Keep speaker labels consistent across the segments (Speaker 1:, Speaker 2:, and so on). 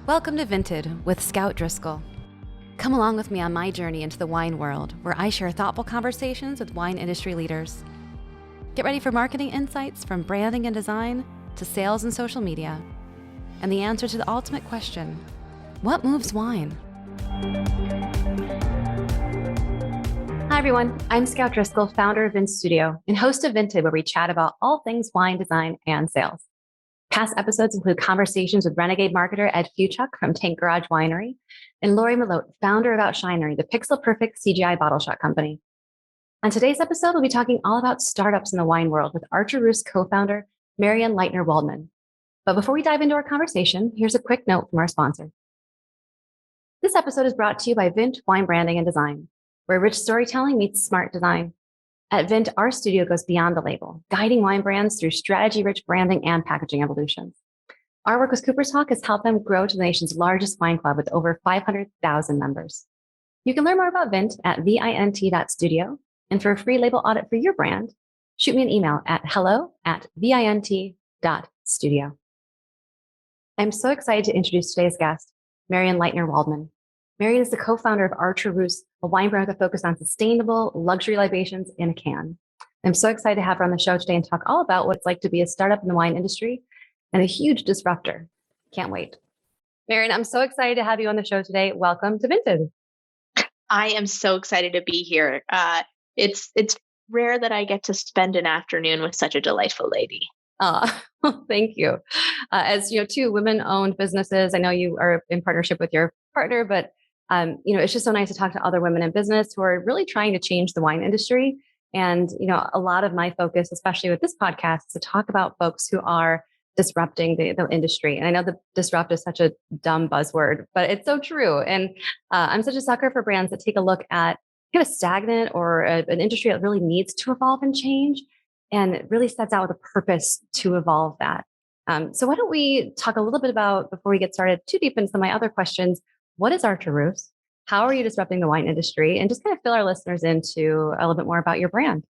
Speaker 1: Welcome to VINTed with Scout Driscoll. Come along with me on my journey into the wine world, where I share thoughtful conversations with wine industry leaders. Get ready for marketing insights from branding and design to sales and social media, and the answer to the ultimate question: what moves wine? Hi everyone, I'm Scout Driscoll, founder of VINTed Studio and host of VINTed, where we chat about all things wine design and sales. Past episodes include conversations with renegade marketer Ed Fuchuk from Tank Garage Winery and Lori Malote, founder of Outshinery, the pixel-perfect CGI bottle shot company. On today's episode, we'll be talking all about startups in the wine world with Archer Roose co-founder Marian Leitner-Waldman. But before we dive into our conversation, here's a quick note from our sponsor. This episode is brought to you by VINTed Wine Branding and Design, where rich storytelling meets smart design. At VINTed, our studio goes beyond the label, guiding wine brands through strategy-rich branding and packaging evolutions. Our work with Cooper's Hawk has helped them grow to the nation's largest wine club with over 500,000 members. You can learn more about VINTed at VINT.studio, and for a free label audit for your brand, shoot me an email at hello@VINT.studio. I'm so excited to introduce today's guest, Marian Leitner-Waldman. Marian is the co-founder of Archer Roose, a wine brand with a focus on sustainable luxury libations in a can. I'm so excited to have her on the show today and talk all about what it's like to be a startup in the wine industry and a huge disruptor. Can't wait. Marian, I'm so excited to have you on the show today. Welcome to VINTed.
Speaker 2: I am so excited to be here. It's rare that I get to spend an afternoon with such a delightful lady.
Speaker 1: Well, thank you. As you know, two women-owned businesses. I know you are in partnership with your partner, but it's just so nice to talk to other women in business who are really trying to change the wine industry. And, a lot of my focus, especially with this podcast, is to talk about folks who are disrupting the industry. And I know the disrupt is such a dumb buzzword, but it's so true. And I'm such a sucker for brands that take a look at kind of stagnant or an industry that really needs to evolve and change, and it really sets out with a purpose to evolve that. So why don't we talk a little bit about, before we get started too deep into some of my other questions, what is Archer Roose? How are you disrupting the wine industry? And just kind of fill our listeners into a little bit more about your brand.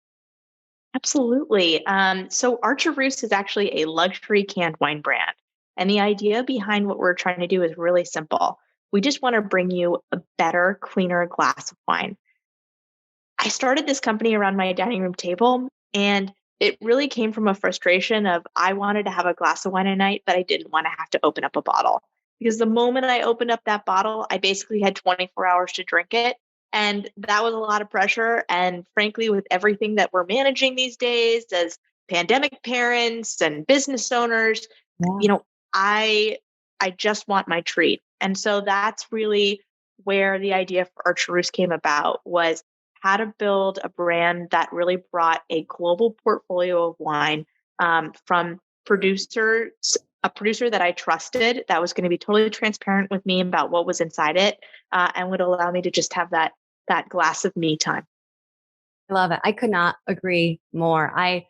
Speaker 2: Absolutely. So Archer Roose is actually a luxury canned wine brand. And the idea behind what we're trying to do is really simple. We just want to bring you a better, cleaner glass of wine. I started this company around my dining room table, and it really came from a frustration of I wanted to have a glass of wine a night, but I didn't want to have to open up a bottle. Because the moment I opened up that bottle, I basically had 24 hours to drink it. And that was a lot of pressure. And frankly, with everything that we're managing these days as pandemic parents and business owners, I just want my treat. And so that's really where the idea for Archer Roose came about, was how to build a brand that really brought a global portfolio of wine from a producer that I trusted, that was going to be totally transparent with me about what was inside it, and would allow me to just have that glass of me time.
Speaker 1: I love it. I could not agree more. I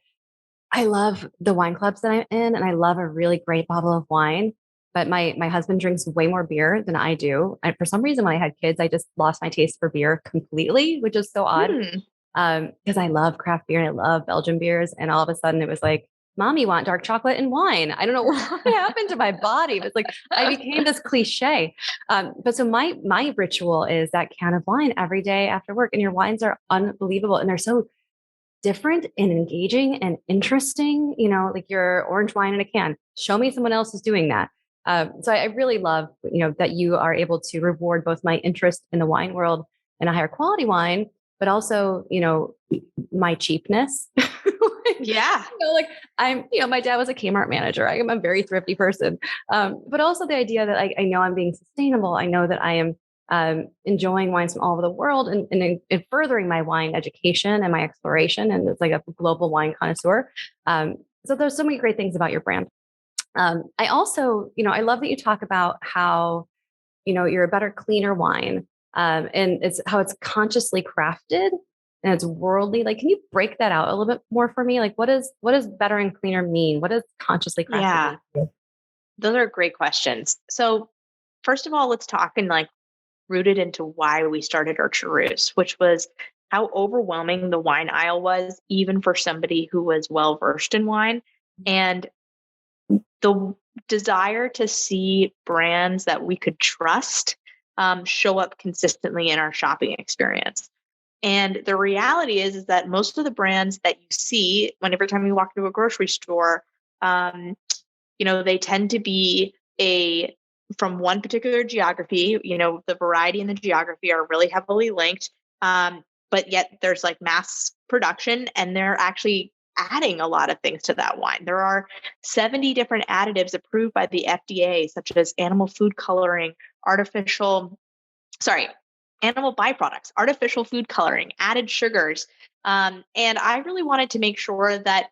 Speaker 1: love the wine clubs that I'm in, and I love a really great bottle of wine. But my husband drinks way more beer than I do. And for some reason, when I had kids, I just lost my taste for beer completely, which is so odd. Because I love craft beer and I love Belgian beers. And all of a sudden it was like, Mom, you want dark chocolate and wine. I don't know what happened to my body. It's like I became this cliche. But so my ritual is that can of wine every day after work. And your wines are unbelievable. And they're so different and engaging and interesting. Like your orange wine in a can. Show me someone else is doing that. So I really love, that you are able to reward both my interest in the wine world and a higher quality wine, but also, my cheapness.
Speaker 2: Yeah.
Speaker 1: My dad was a Kmart manager. I'm a very thrifty person. But also the idea that I know I'm being sustainable. I know that I am enjoying wines from all over the world and furthering my wine education and my exploration. And it's like a global wine connoisseur. So there's so many great things about your brand. I also, I love that you talk about how, you're a better, cleaner wine. And it's how it's consciously crafted and it's worldly. Like, can you break that out a little bit more for me? Like, what does better and cleaner mean? What does consciously crafted mean?
Speaker 2: Those are great questions. So first of all, let's talk and rooted into why we started Archer Roose, which was how overwhelming the wine aisle was, even for somebody who was well-versed in wine. And the desire to see brands that we could trust show up consistently in our shopping experience. And the reality is that most of the brands that you see every time you walk into a grocery store, they tend to be from one particular geography. The variety and the geography are really heavily linked. But yet there's like mass production, and they're actually adding a lot of things to that wine. There are 70 different additives approved by the FDA, such as animal food coloring, animal byproducts, artificial food coloring, added sugars. And I really wanted to make sure that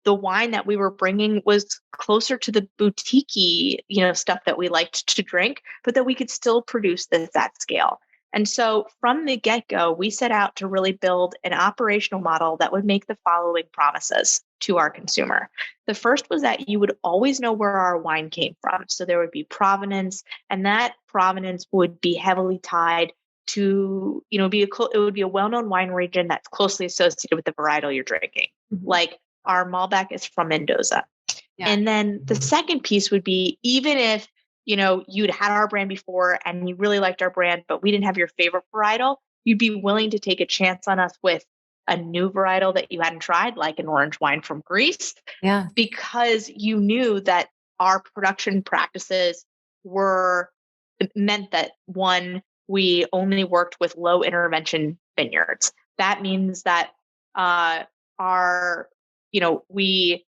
Speaker 2: the wine that we were bringing was closer to the boutique-y, stuff that we liked to drink, but that we could still produce this at scale. And so from the get-go, we set out to really build an operational model that would make the following promises to our consumer. The first was that you would always know where our wine came from. So there would be provenance, and that provenance would be heavily tied to, it would be a well-known wine region that's closely associated with the varietal you're drinking. Mm-hmm. Like our Malbec is from Mendoza. Yeah. And then the second piece would be, even if you'd had our brand before and you really liked our brand, but we didn't have your favorite varietal, you'd be willing to take a chance on us with a new varietal that you hadn't tried, like an orange wine from Greece.
Speaker 1: Yeah.
Speaker 2: Because you knew that our production practices meant that, one, we only worked with low intervention vineyards. That means that we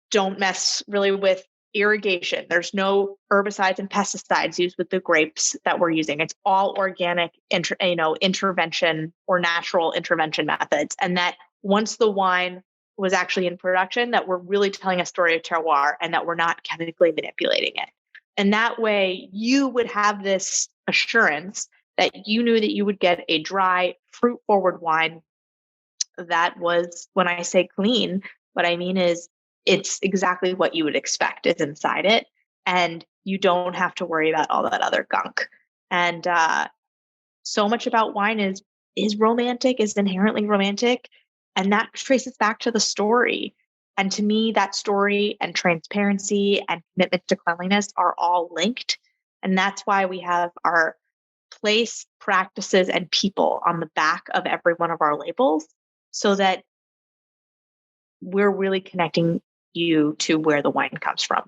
Speaker 2: don't mess really with irrigation. There's no herbicides and pesticides used with the grapes that we're using. It's all organic, intervention or natural intervention methods. And that once the wine was actually in production, that we're really telling a story of terroir and that we're not chemically manipulating it. And that way you would have this assurance that you knew that you would get a dry, fruit-forward wine that was, when I say clean, what I mean is it's exactly what you would expect is inside it. And you don't have to worry about all that other gunk. And so much about wine is romantic, is inherently romantic. And that traces back to the story. And to me, that story and transparency and commitment to cleanliness are all linked. And that's why we have our place, practices, and people on the back of every one of our labels, so that we're really connecting you to where the wine comes from.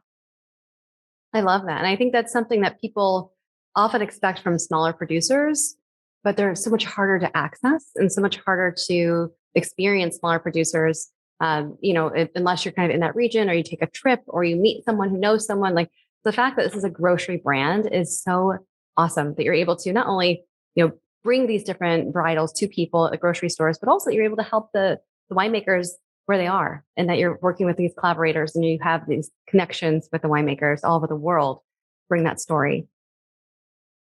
Speaker 1: I love that. And I think that's something that people often expect from smaller producers, but they're so much harder to access and so much harder to experience smaller producers. Unless you're kind of in that region or you take a trip or you meet someone who knows someone. Like, the fact that this is a grocery brand is so awesome, that you're able to not only, bring these different varietals to people at grocery stores, but also you're able to help the winemakers where they are, and that you're working with these collaborators and you have these connections with the winemakers all over the world, bring that story.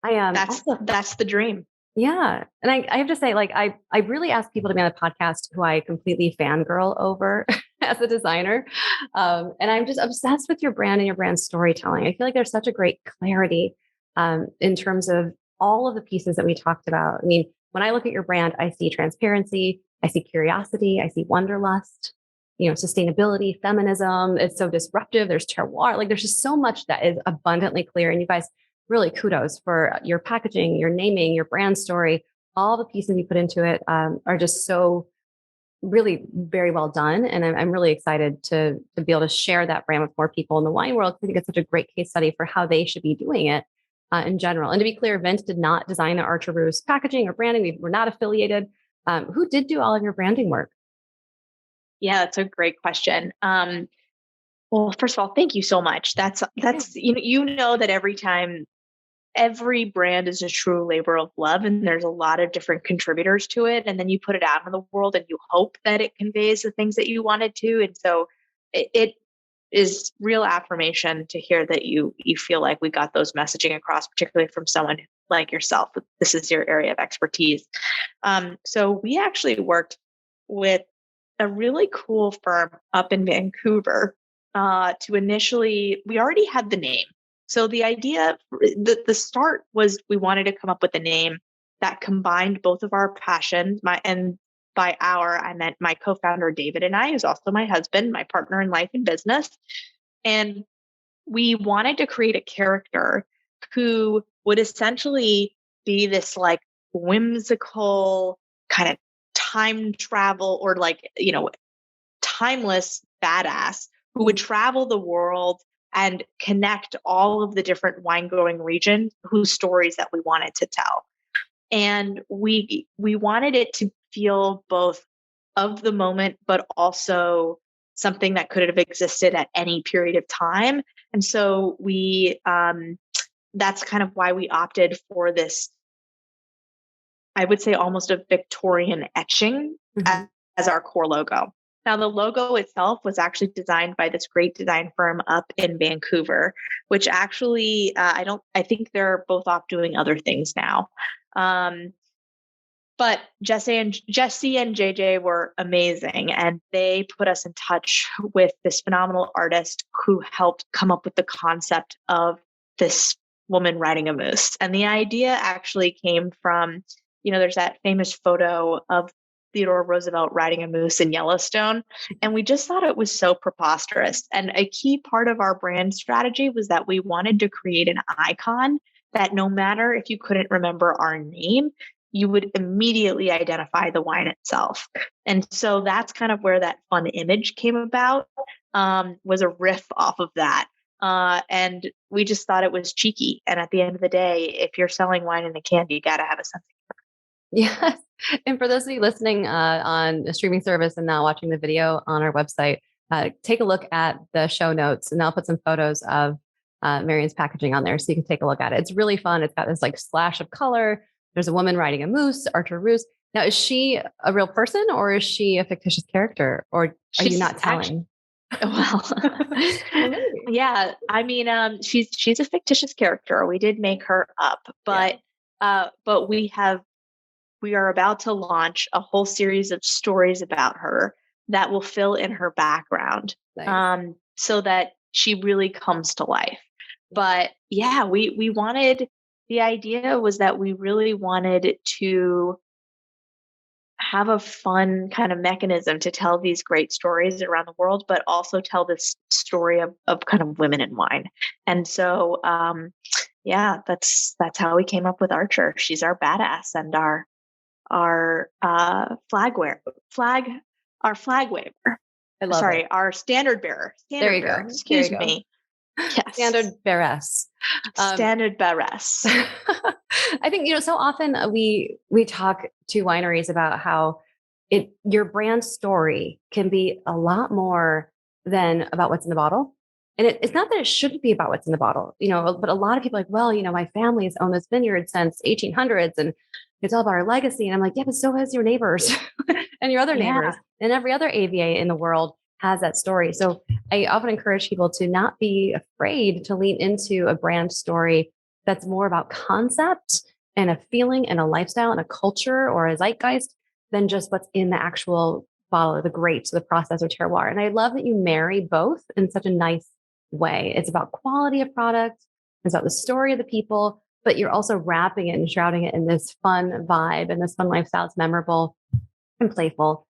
Speaker 2: That's the dream.
Speaker 1: Yeah. And I have to say, like, I really ask people to be on the podcast who I completely fangirl over as a designer. And I'm just obsessed with your brand and your brand storytelling. I feel like there's such a great clarity in terms of all of the pieces that we talked about. I mean, when I look at your brand, I see transparency, I see curiosity, I see wanderlust, sustainability, feminism. It's so disruptive. There's terroir. Like, there's just so much that is abundantly clear. And you guys, really kudos for your packaging, your naming, your brand story. All the pieces you put into it are just so really very well done. And I'm really excited to be able to share that brand with more people in the wine world. I think it's such a great case study for how they should be doing it in general. And to be clear, VINTed did not design the Archer Roose packaging or branding. We're not affiliated. Who did do all of your branding work?
Speaker 2: Yeah, that's a great question. Well, first of all, thank you so much. That's that every brand is a true labor of love, and there's a lot of different contributors to it. And then you put it out in the world and you hope that it conveys the things that you wanted to. And so it is real affirmation to hear that you feel like we got those messaging across, particularly from someone like yourself. This is your area of expertise. So we actually worked with a really cool firm up in Vancouver to initially, we already had the name. So the idea, the start was we wanted to come up with a name that combined both of our passions. I meant my co-founder, David, and I, who's also my husband, my partner in life and business. And we wanted to create a character who would essentially be this like whimsical kind of time travel or like, timeless badass who would travel the world and connect all of the different wine growing regions whose stories that we wanted to tell. And we wanted it to feel both of the moment, but also something that could have existed at any period of time. And so that's kind of why we opted for this, I would say almost a Victorian etching as our core logo. Now, the logo itself was actually designed by this great design firm up in Vancouver, which actually, I think they're both off doing other things now. But Jesse and JJ were amazing, and they put us in touch with this phenomenal artist who helped come up with the concept of this woman riding a moose. And the idea actually came from, there's that famous photo of Theodore Roosevelt riding a moose in Yellowstone. And we just thought it was so preposterous. And a key part of our brand strategy was that we wanted to create an icon that no matter if you couldn't remember our name, you would immediately identify the wine itself. And so that's kind of where that fun image came about, was a riff off of that. And we just thought it was cheeky. And at the end of the day, if you're selling wine in a can, you got to have a sense of humor.
Speaker 1: Yes. And for those of you listening on a streaming service and not watching the video on our website, take a look at the show notes, and I'll put some photos of Marian's packaging on there so you can take a look at it. It's really fun. It's got this like splash of color. There's a woman riding a moose, Archer Roose. Now, is she a real person or is she a fictitious character, or are you not telling?
Speaker 2: Yeah. I mean, she's a fictitious character. We did make her up, but we are about to launch a whole series of stories about her that will fill in her background, so that she really comes to life. But yeah, the idea was that we really wanted to have a fun kind of mechanism to tell these great stories around the world, but also tell this story of kind of women in wine. And so, that's how we came up with Archer. She's our badass and our flag waver. Our standard bearer.
Speaker 1: There you go.
Speaker 2: Excuse me.
Speaker 1: Yes. Standard bearess.
Speaker 2: Standard bearess.
Speaker 1: I think, so often we talk to wineries about how your brand story can be a lot more than about what's in the bottle. And it's not that it shouldn't be about what's in the bottle, but a lot of people are like, well, my family has owned this vineyard since 1800s and it's all about our legacy. And I'm like, yeah, but so has your neighbors and your other neighbors, and every other AVA in the world has that story. So I often encourage people to not be afraid to lean into a brand story that's more about concept and a feeling and a lifestyle and a culture or a zeitgeist than just what's in the actual bottle or the grapes or the process or terroir. And I love that you marry both in such a nice way. It's about quality of product, it's about the story of the people, but you're also wrapping it and shrouding it in this fun vibe and this fun lifestyle. It's memorable and playful.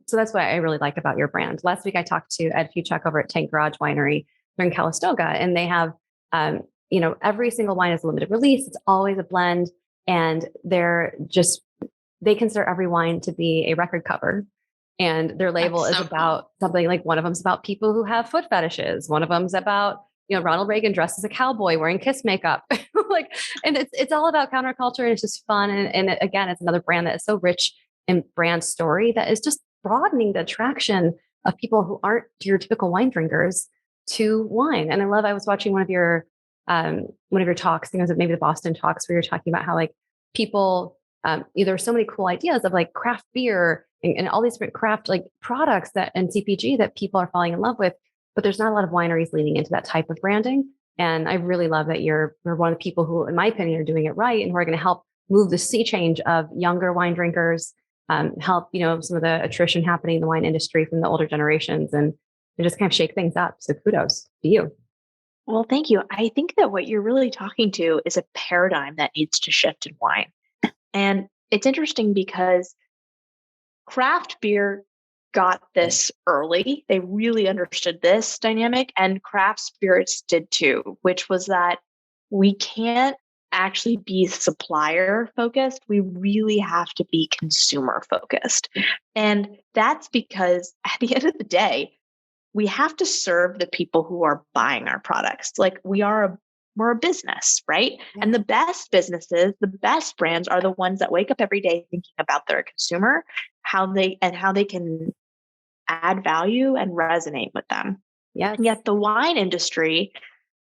Speaker 1: So that's what I really like about your brand. Last week, I talked to Ed Fuchuk over at Tank Garage Winery. They're in Calistoga, and they have, every single wine is a limited release. It's always a blend, and they consider every wine to be a record cover. And their label is about something like, one of them's about people who have foot fetishes. One of them's about, Ronald Reagan dressed as a cowboy wearing Kiss makeup. And it's all about counterculture, and it's just fun. And again, it's another brand that is so rich in brand story that is just broadening the attraction of people who aren't your typical wine drinkers to wine. And I was watching one of your talks, I think it was maybe the Boston talks, where you're talking about how like people, there's so many cool ideas of like craft beer and all these different craft like products and CPG that people are falling in love with, but there's not a lot of wineries leaning into that type of branding. And I really love that you're one of the people who, in my opinion, are doing it right and who are going to help move the sea change of younger wine drinkers, help, some of the attrition happening in the wine industry from the older generations, and just kind of shake things up. So kudos to you.
Speaker 2: Well, thank you. I think that what you're really talking to is a paradigm that needs to shift in wine. And it's interesting because craft beer got this early. They really understood this dynamic, and craft spirits did too, which was that we can't actually be supplier focused. We really have to be consumer focused. And that's because at the end of the day, we have to serve the people who are buying our products. Like we're a business, right?
Speaker 1: Yeah.
Speaker 2: And the best businesses, the best brands are the ones that wake up every day thinking about their consumer, how they can add value and resonate with them.
Speaker 1: Yes.
Speaker 2: And yet the wine industry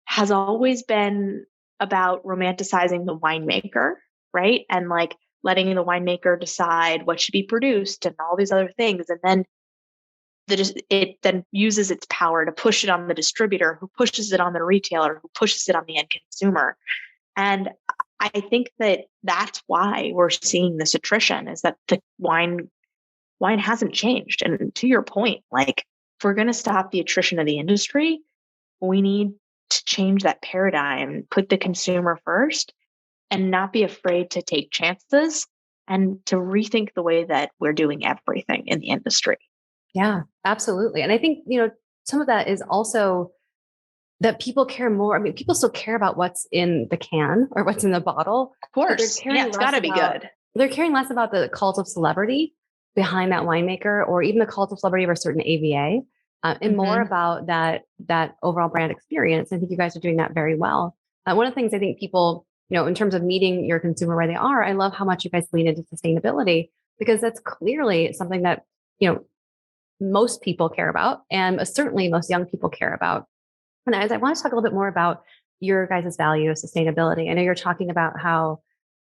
Speaker 2: has always been about romanticizing the winemaker, right? And like letting the winemaker decide what should be produced and all these other things. And then it then uses its power to push it on the distributor, who pushes it on the retailer, who pushes it on the end consumer. And I think that that's why we're seeing this attrition, is that the wine hasn't changed. And to your point, like if we're going to stop the attrition of the industry, we need to change that paradigm, put the consumer first, and not be afraid to take chances and to rethink the way that we're doing everything in the industry.
Speaker 1: Yeah, absolutely. And I think, some of that is also that people care more. I mean, people still care about what's in the can or what's in the bottle.
Speaker 2: Of course. Yeah, it's got to be good.
Speaker 1: They're caring less about the cult of celebrity behind that winemaker, or even the cult of celebrity of a certain AVA, and more about that overall brand experience. I think you guys are doing that very well. One of the things I think people, in terms of meeting your consumer where they are, I love how much you guys lean into sustainability, because that's clearly something that, most people care about, and certainly most young people care about. And as I want to talk a little bit more about your guys' value of sustainability. I know you're talking about how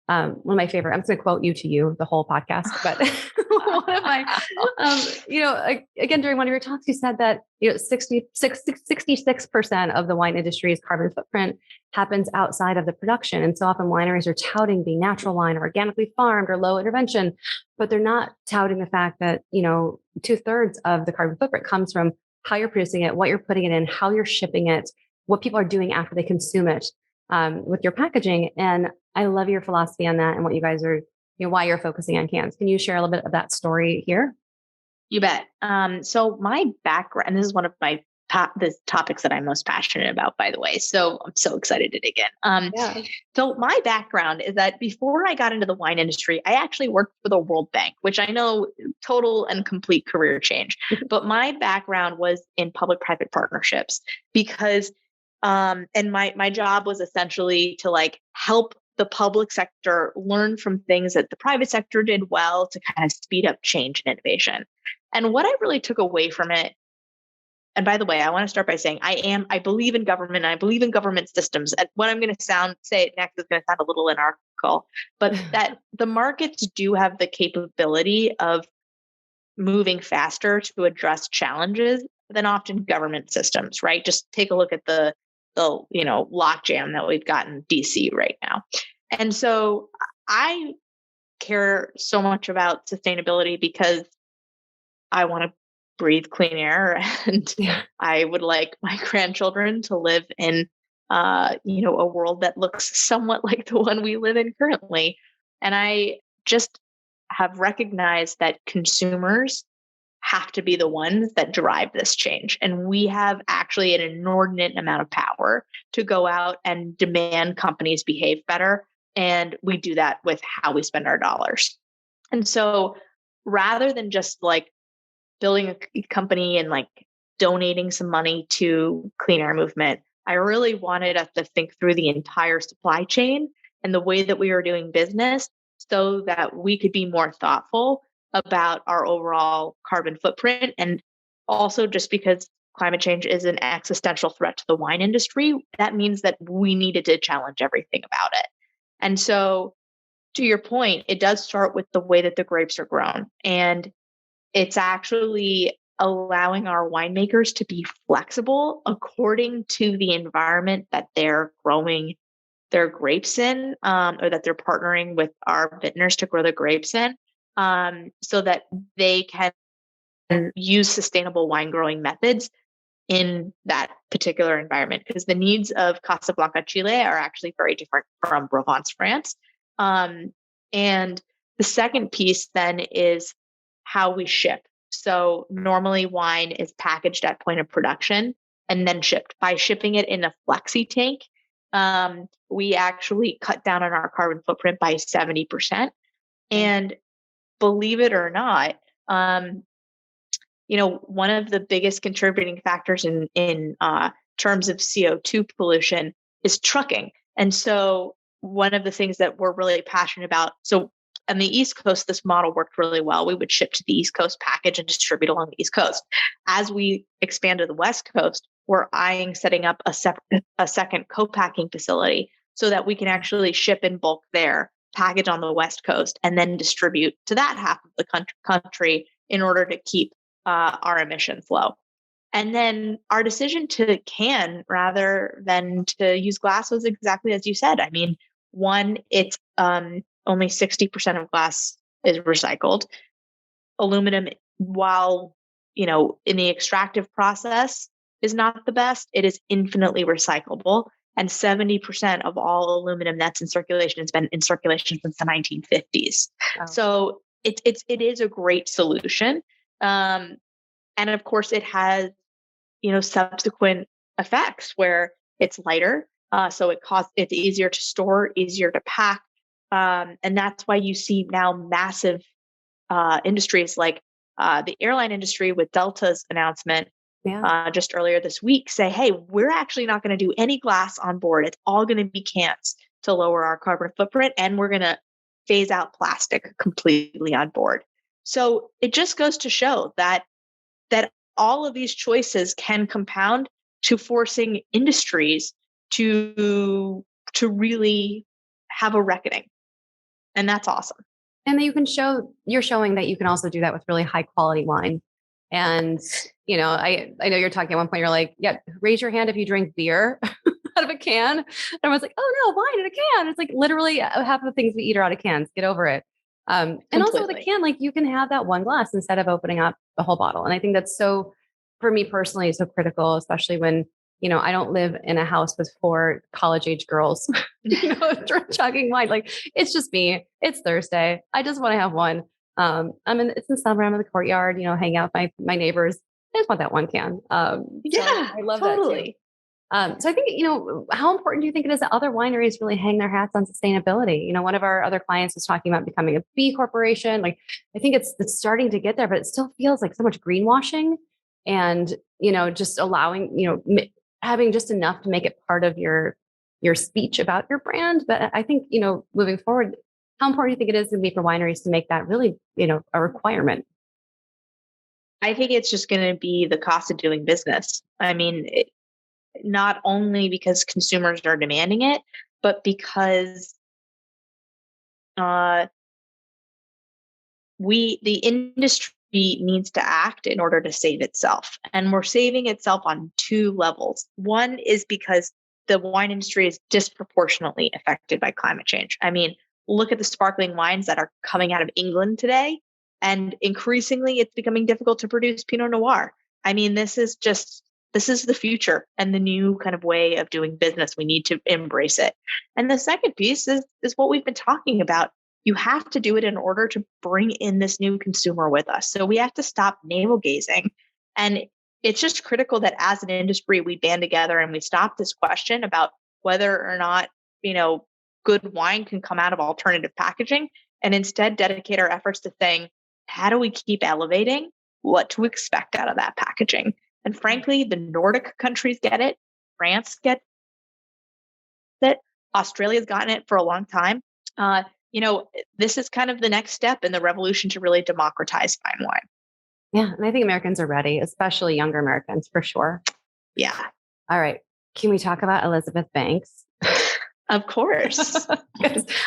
Speaker 1: one of my favorite, I'm just going to quote you the whole podcast, but one of my, again, during one of your talks, you said that, 66% of the wine industry's carbon footprint happens outside of the production. And so often wineries are touting being natural wine or organically farmed or low intervention, but they're not touting the fact that, 2/3 of the carbon footprint comes from how you're producing it, what you're putting it in, how you're shipping it, what people are doing after they consume it, with your packaging. And I love your philosophy on that and what you guys are, why you're focusing on cans. Can you share a little bit of that story here?
Speaker 2: You bet. So my background, and this is one of my the topics that I'm most passionate about, by the way. So I'm so excited to dig in. So my background is that before I got into the wine industry, I actually worked for the World Bank, which I know total and complete career change. But my background was in public-private partnerships because, and my job was essentially to like help the public sector learn from things that the private sector did well to kind of speed up change and innovation. And what I really took away from it, and by the way, I want to start by saying I believe in government, and I believe in government systems. And what I'm going to say next is going to sound a little anarchical, but that the markets do have the capability of moving faster to address challenges than often government systems, right? Just take a look at the logjam that we've got in DC right now. And so I care so much about sustainability because I want to breathe clean air, and I would like my grandchildren to live in, a world that looks somewhat like the one we live in currently. And I just have recognized that consumers have to be the ones that drive this change. And we have actually an inordinate amount of power to go out and demand companies behave better. And we do that with how we spend our dollars. And so rather than just like building a company and like donating some money to clean air movement, I really wanted us to think through the entire supply chain and the way that we were doing business so that we could be more thoughtful about our overall carbon footprint. And also just because climate change is an existential threat to the wine industry, that means that we needed to challenge everything about it. And so to your point, it does start with the way that the grapes are grown. And it's actually allowing our winemakers to be flexible according to the environment that they're growing their grapes in, or that they're partnering with our vintners to grow the grapes in, so that they can use sustainable wine growing methods in that particular environment. Because the needs of Casablanca, Chile are actually very different from Provence, France. And the second piece then is how we ship. So normally wine is packaged at point of production and then shipped. By shipping it in a flexi tank, we actually cut down on our carbon footprint by 70%. And believe it or not, one of the biggest contributing factors in terms of CO2 pollution is trucking. And so one of the things that we're really passionate about, so on the East Coast, this model worked really well. We would ship to the East Coast, package, and distribute along the East Coast. As we expand to the West Coast, we're eyeing setting up a second co-packing facility so that we can actually ship in bulk there, package on the West Coast, and then distribute to that half of the country in order to keep our emissions low. And then our decision to can rather than to use glass was exactly as you said. I mean, one, it's only 60% of glass is recycled. Aluminum, while, in the extractive process is not the best, it is infinitely recyclable. And 70% of all aluminum that's in circulation has been in circulation since the 1950s. Wow. So it is a great solution. And of course it has, subsequent effects where it's lighter. So it's easier to store, easier to pack. And that's why you see now massive industries like the airline industry with Delta's announcement just earlier this week say, hey, we're actually not going to do any glass on board. It's all going to be cans to lower our carbon footprint. And we're going to phase out plastic completely on board. So it just goes to show that all of these choices can compound to forcing industries to really have a reckoning. And that's awesome.
Speaker 1: And that you're showing that you can also do that with really high quality wine. And, I know you're talking at one point, you're like, yeah, raise your hand if you drink beer out of a can. And I was like, oh no, wine in a can. It's like literally half of the things we eat are out of cans. Get over it. And also with a can, like you can have that one glass instead of opening up the whole bottle. And I think that's so, for me personally, so critical, especially when, I don't live in a house with 4 college age girls, chugging wine. Like it's just me. It's Thursday. I just want to have one. It's in summer. I'm in the courtyard, hanging out with my neighbors. I just want that one can. I love
Speaker 2: totally.
Speaker 1: that too. So I think, how important do you think it is that other wineries really hang their hats on sustainability? One of our other clients was talking about becoming a B corporation. Like, I think it's starting to get there, but it still feels like so much greenwashing and, just allowing, having just enough to make it part of your speech about your brand. But I think, moving forward, how important do you think it is going to be for wineries to make that really, a requirement?
Speaker 2: I think it's just going to be the cost of doing business. I mean, not only because consumers are demanding it, but because the industry needs to act in order to save itself. And we're saving itself on 2 levels. One is because the wine industry is disproportionately affected by climate change. I mean, look at the sparkling wines that are coming out of England today. And increasingly, it's becoming difficult to produce Pinot Noir. I mean, this is the future and the new kind of way of doing business. We need to embrace it. And the second piece is what we've been talking about. You have to do it in order to bring in this new consumer with us. So we have to stop navel gazing. And it's just critical that as an industry, we band together and we stop this question about whether or not, good wine can come out of alternative packaging, and instead dedicate our efforts to saying, how do we keep elevating what to expect out of that packaging? And frankly, the Nordic countries get it. France gets it. Australia's gotten it for a long time. This is kind of the next step in the revolution to really democratize fine wine.
Speaker 1: Yeah. And I think Americans are ready, especially younger Americans for sure.
Speaker 2: Yeah.
Speaker 1: All right. Can we talk about Elizabeth Banks?
Speaker 2: Of course.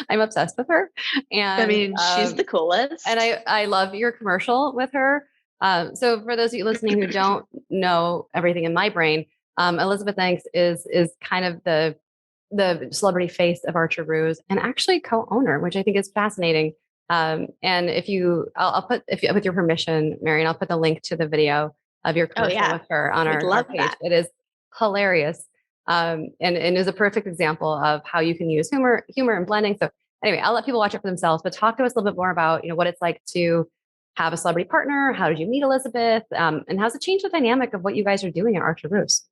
Speaker 1: I'm obsessed with her. And
Speaker 2: I mean, she's the coolest.
Speaker 1: And I love your commercial with her. So for those of you listening who don't know everything in my brain, Elizabeth Banks is kind of the celebrity face of Archer Roose and actually co-owner, which I think is fascinating. And with your permission, Marian, I'll put the link to the video of your commercial with her on our page. It is hilarious. And is a perfect example of how you can use humor and blending. So anyway, I'll let people watch it for themselves, but talk to us a little bit more about, what it's like to have a celebrity partner? How did you meet Elizabeth? And how's it changed the dynamic of what you guys are doing at Archer Roose?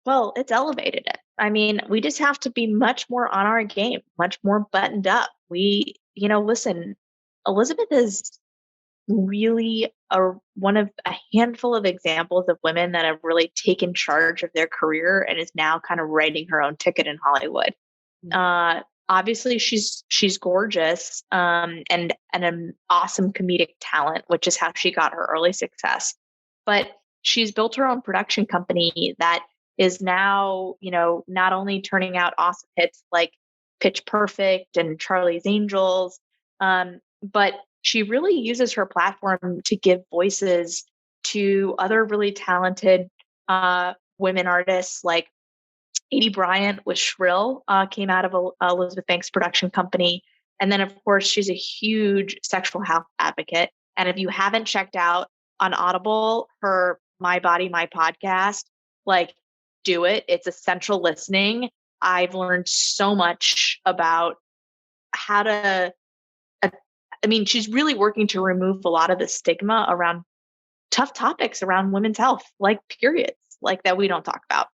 Speaker 2: Well, it's elevated it. I mean, we just have to be much more on our game, much more buttoned up. Listen, Elizabeth is really one of a handful of examples of women that have really taken charge of their career and is now kind of writing her own ticket in Hollywood. Obviously, she's gorgeous, and an awesome comedic talent, which is how she got her early success. But she's built her own production company that is now, not only turning out awesome hits like Pitch Perfect and Charlie's Angels, but she really uses her platform to give voices to other really talented women artists like Edie Bryant with Shrill, came out of Elizabeth Banks' production company. And then, of course, she's a huge sexual health advocate. And if you haven't checked out on Audible her My Body, My podcast, like, do it. It's essential listening. I've learned so much about how to, she's really working to remove a lot of the stigma around tough topics around women's health, like periods, like that we don't talk about.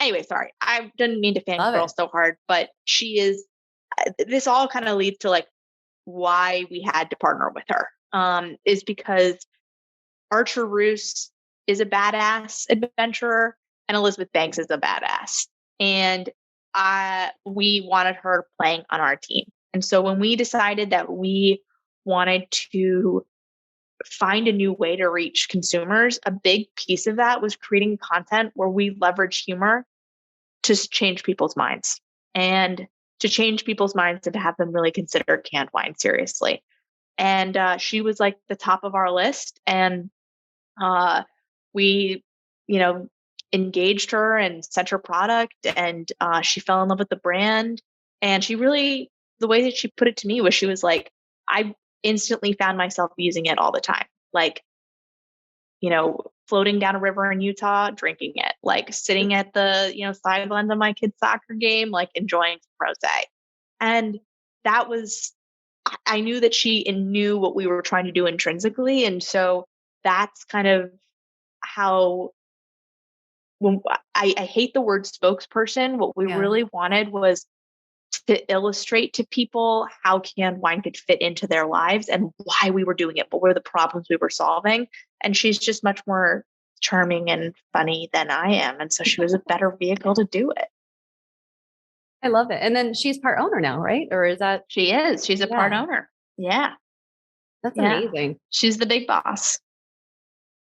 Speaker 2: Anyway, sorry, I didn't mean to fangirl so hard, but she is, this all kind of leads to like why we had to partner with her, is because Archer Roose is a badass adventurer and Elizabeth Banks is a badass. And we wanted her playing on our team. And so when we decided that we wanted to find a new way to reach consumers, a big piece of that was creating content where we leverage humor to change people's minds and to have them really consider canned wine seriously. And she was like the top of our list. And we, engaged her and sent her product, and she fell in love with the brand. And she really, the way that she put it to me was, she was like, I instantly found myself using it all the time. Like, floating down a river in Utah, drinking it, like sitting at the, sidelines of my kid's soccer game, like enjoying some rosé. And that was, I knew that she knew what we were trying to do intrinsically. And so that's kind of how, when I hate the word spokesperson, what we really wanted was to illustrate to people how canned wine could fit into their lives and why we were doing it, but what are the problems we were solving. And she's just much more charming and funny than I am. And so she was a better vehicle to do it.
Speaker 1: I love it. And then she's part owner now, right? Or is that?
Speaker 2: She is. She's a part owner. Yeah.
Speaker 1: That's amazing.
Speaker 2: She's the big boss.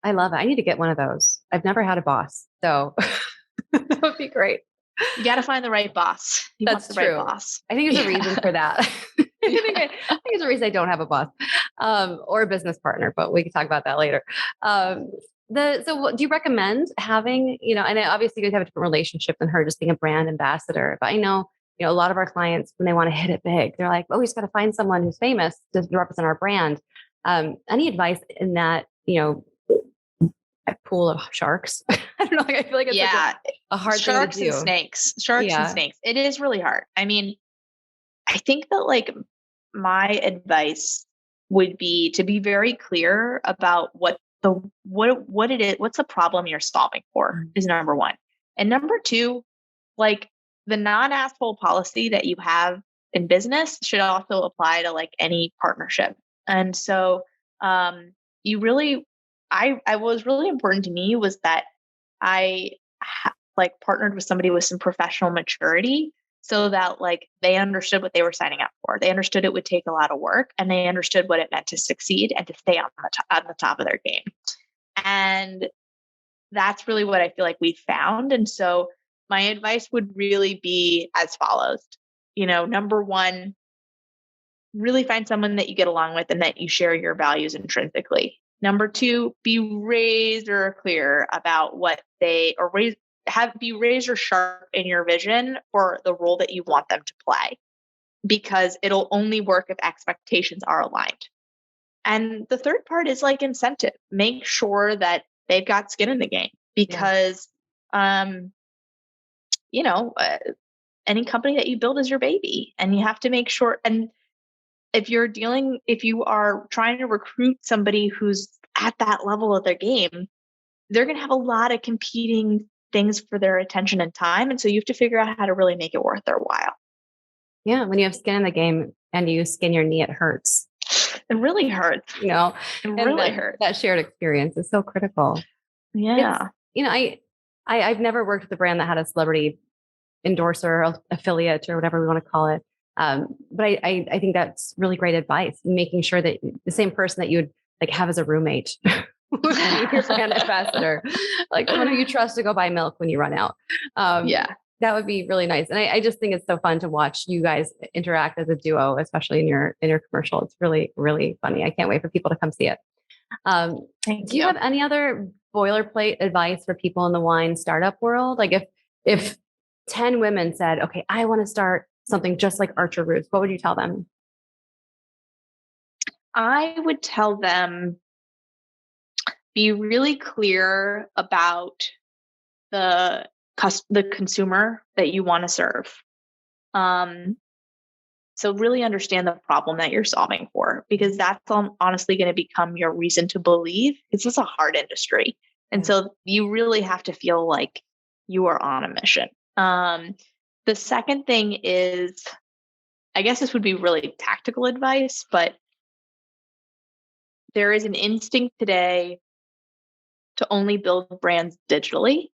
Speaker 1: I love it. I need to get one of those. I've never had a boss, so that would be great.
Speaker 2: You got to find the right boss.
Speaker 1: That's true.
Speaker 2: Right boss.
Speaker 1: I think there's a reason for that. I think there's a reason I don't have a boss, or a business partner, but we can talk about that later. So do you recommend having, and obviously you guys have a different relationship than her just being a brand ambassador, but I know, a lot of our clients, when they want to hit it big, they're like, oh, we just got to find someone who's famous to represent our brand. Any advice in that, a pool of sharks? I don't know. I feel like it's a hard
Speaker 2: sharks
Speaker 1: thing to do.
Speaker 2: And snakes. Sharks and snakes. It is really hard. I mean, I think that like my advice would be to be very clear about what it is, what's the problem you're solving for is number one. And number two, like the non-asshole policy that you have in business should also apply to like any partnership. And so you really, I was really important to me was that I partnered with somebody with some professional maturity so that like they understood what they were signing up for. They understood it would take a lot of work, and they understood what it meant to succeed and to stay on the top of their game. And that's really what I feel like we found. And so my advice would really be as follows. Number one, really find someone that you get along with and that you share your values intrinsically. Number two, be razor clear about what be razor sharp in your vision for the role that you want them to play, because it'll only work if expectations are aligned. And the third part is like incentive. Make sure that they've got skin in the game, because, any company that you build is your baby, and you have to make sure. And if you are trying to recruit somebody who's at that level of their game, they're going to have a lot of competing things for their attention and time. And so you have to figure out how to really make it worth their while.
Speaker 1: Yeah. When you have skin in the game and you skin your knee, it hurts.
Speaker 2: It really hurts.
Speaker 1: It
Speaker 2: really hurts.
Speaker 1: That shared experience is so critical.
Speaker 2: Yeah.
Speaker 1: I've never worked with a brand that had a celebrity endorser or affiliate or whatever we want to call it. But I think that's really great advice, making sure that the same person that you would like have as a roommate would be your brand ambassador, like someone who you trust to go buy milk when you run out. That would be really nice. And I just think it's so fun to watch you guys interact as a duo, especially in your commercial. It's really, really funny. I can't wait for people to come see it. Do you have any other boilerplate advice for people in the wine startup world? Like if 10 women said, okay, I want to start something just like Archer Roose, what would you tell them?
Speaker 2: I would tell them, be really clear about the consumer that you want to serve. So really understand the problem that you're solving for, because that's honestly going to become your reason to believe. This is a hard industry. And so you really have to feel like you are on a mission. The second thing is, I guess this would be really tactical advice, but there is an instinct today to only build brands digitally.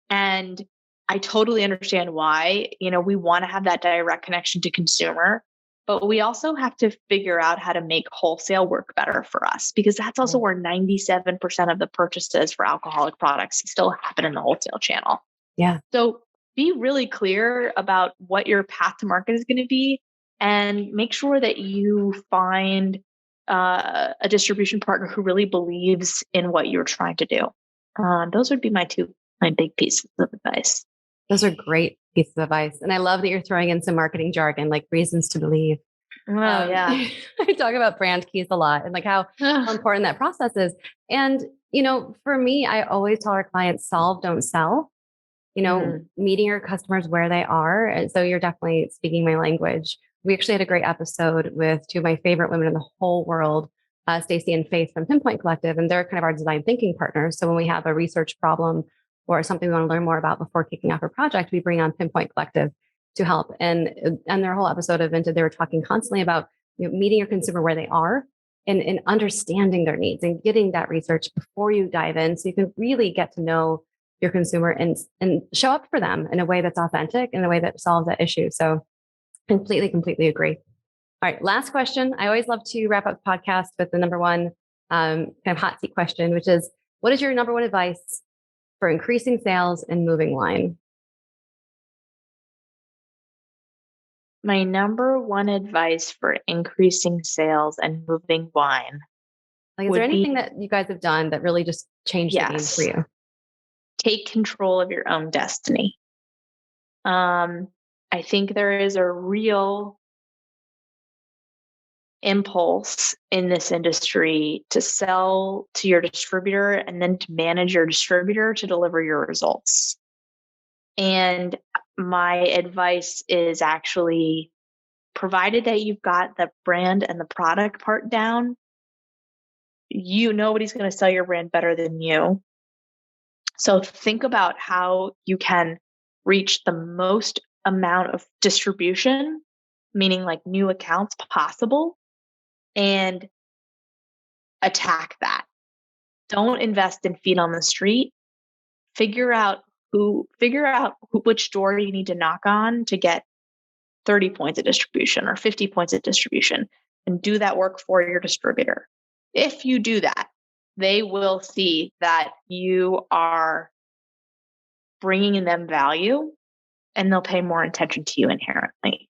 Speaker 2: And I totally understand why. We want to have that direct connection to consumer, but we also have to figure out how to make wholesale work better for us, because that's also where 97% of the purchases for alcoholic products still happen in the wholesale channel.
Speaker 1: Yeah.
Speaker 2: So be really clear about what your path to market is going to be, and make sure that you find a distribution partner who really believes in what you're trying to do. Those would be my big pieces of advice.
Speaker 1: Those are great pieces of advice. And I love that you're throwing in some marketing jargon, like reasons to believe.
Speaker 2: Yeah.
Speaker 1: I talk about brand keys a lot and like how important that process is. And, for me, I always tell our clients, solve, don't sell, meeting your customers where they are. And so you're definitely speaking my language. We actually had a great episode with two of my favorite women in the whole world, Stacy and Faith from Pinpoint Collective, and they're kind of our design thinking partners. So when we have a research problem or something we want to learn more about before kicking off a project, we bring on Pinpoint Collective to help. And their whole episode of VINTed, they were talking constantly about meeting your consumer where they are and understanding their needs and getting that research before you dive in, so you can really get to know your consumer and show up for them in a way that's authentic, in a way that solves that issue. So completely agree. All right, last question. I always love to wrap up the podcast with the number one kind of hot seat question, which is, what is your number one advice for increasing sales and moving wine?
Speaker 2: My number one advice for increasing sales and moving wine.
Speaker 1: Like, is there anything that you guys have done that really just changed the game for you?
Speaker 2: Take control of your own destiny. I think there is a real impulse in this industry to sell to your distributor and then to manage your distributor to deliver your results. And my advice is actually, provided that you've got the brand and the product part down, nobody's going to sell your brand better than you. So think about how you can reach the most amount of distribution, meaning like new accounts possible, and attack that. Don't invest in feet on the street. Figure out which door you need to knock on to get 30 points of distribution or 50 points of distribution, and do that work for your distributor. If you do that, they will see that you are bringing in them value, and they'll pay more attention to you inherently.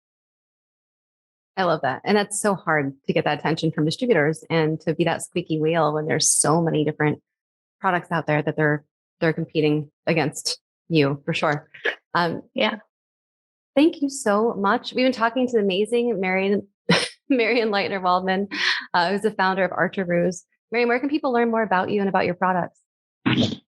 Speaker 1: I love that. And that's so hard to get that attention from distributors and to be that squeaky wheel when there's so many different products out there that they're competing against you, for sure.
Speaker 2: Yeah.
Speaker 1: Thank you so much. We've been talking to the amazing Marian Leitner-Waldman, who's the founder of Archer Roose. Marian, where can people learn more about you and about your products?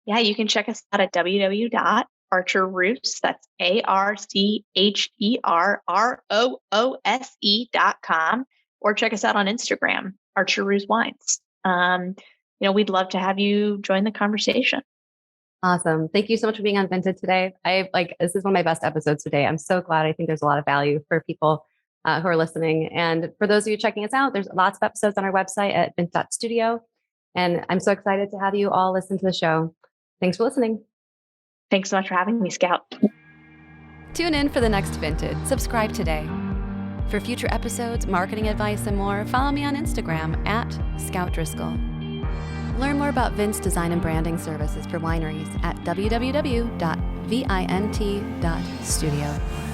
Speaker 2: Yeah, you can check us out at www.archerroose, that's ARCHERROOSE.com. or check us out on Instagram, Archer Roose Wines. We'd love to have you join the conversation.
Speaker 1: Awesome. Thank you so much for being on VINTed today. This is one of my best episodes today. I'm so glad. I think there's a lot of value for people who are listening. And for those of you checking us out, there's lots of episodes on our website at vint.studio. And I'm so excited to have you all listen to the show. Thanks for listening.
Speaker 2: Thanks so much for having me, Scout.
Speaker 3: Tune in for the next VINTed. Subscribe today. For future episodes, marketing advice, and more, follow me on Instagram at Scout Driscoll. Learn more about Vince's design and branding services for wineries at www.vint.studio.